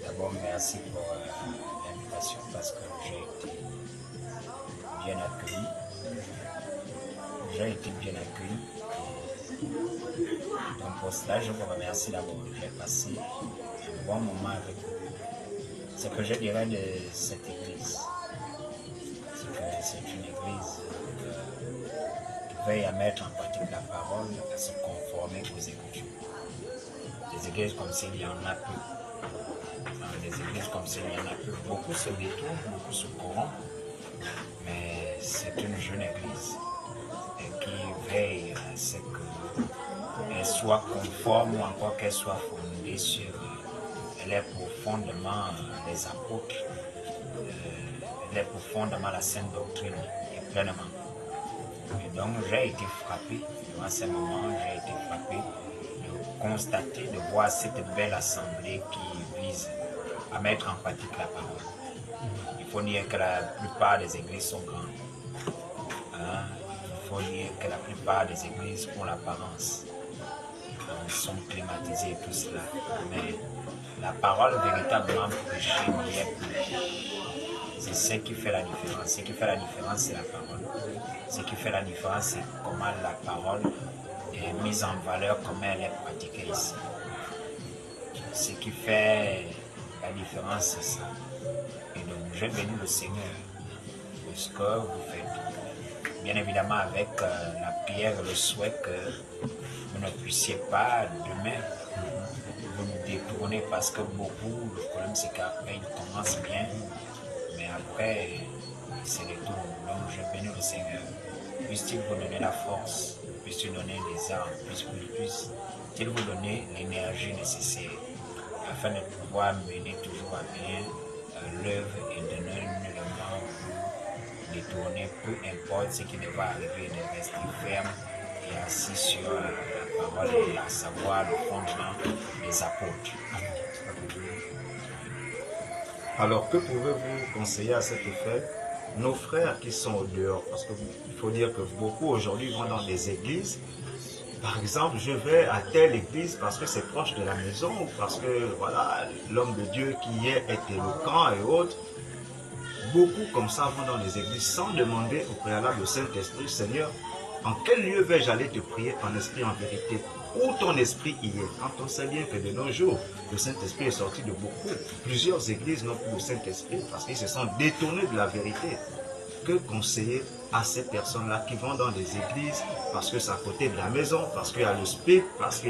D'abord, merci pour l'invitation parce que j'ai été bien accueilli. J'ai été bien accueilli. Donc pour cela, je vous remercie d'abord. J'ai passé un bon moment avec vous. Ce que je dirais de cette église, c'est que c'est une église qui veille à mettre en pratique la parole, à se conformer aux Écritures. Des églises comme s'il y en a peu. Dans des églises comme s'il y en a peu. Beaucoup se détournent, beaucoup se corrompent, mais c'est une jeune église qui veille à ce qu'elle soit conforme ou encore qu'elle soit fondée sur les profondément les apôtres, les profondément la sainte doctrine et pleinement. Et donc j'ai été frappé, dans ces moments, j'ai été frappé de constater, de voir cette belle assemblée qui vise à mettre en pratique la parole. Il faut dire que la plupart des églises sont grandes. Il faut dire que la plupart des églises, pour l'apparence, sont climatisées et tout cela. Mais la parole véritablement prêchée n'y est plus. C'est ce qui fait la différence. Ce qui fait la différence, c'est la parole. Ce qui fait la différence, c'est comment la parole est mise en valeur, comment elle est pratiquée ici. Ce qui fait la différence, c'est ça. Et donc, je bénis le Seigneur de ce que vous faites. Bien évidemment, avec la prière et le souhait que vous ne puissiez pas demain vous détourner parce que beaucoup, le problème c'est qu'après ils commencent bien, mais après c'est les tours. Donc je bénis le Seigneur. Puisse-t-il vous donner la force, puisse-t-il donner les armes, puisse-t-il vous donner l'énergie nécessaire afin de pouvoir mener toujours à bien l'œuvre et de ne nullement vous détourner, peu importe ce qui ne va arriver, de rester ferme et assis sur la parole et à savoir le fondement des apôtres. Alors, que pouvez-vous conseiller à cet effet nos frères qui sont au dehors? Parce qu'il faut dire que beaucoup aujourd'hui vont dans des églises. Par exemple, je vais à telle église parce que c'est proche de la maison, ou parce que voilà, l'homme de Dieu qui est éloquent et autres. Beaucoup comme ça vont dans les églises sans demander au préalable au Saint-Esprit, Seigneur, en quel lieu vais-je aller te prier en esprit, en vérité? Où ton esprit y est? Quand on sait bien que de nos jours, le Saint-Esprit est sorti de beaucoup. Plusieurs églises n'ont plus le Saint-Esprit parce qu'ils se sont détournés de la vérité. Que conseiller à ces personnes-là qui vont dans des églises parce que c'est à côté de la maison, parce qu'il y a le speak, parce que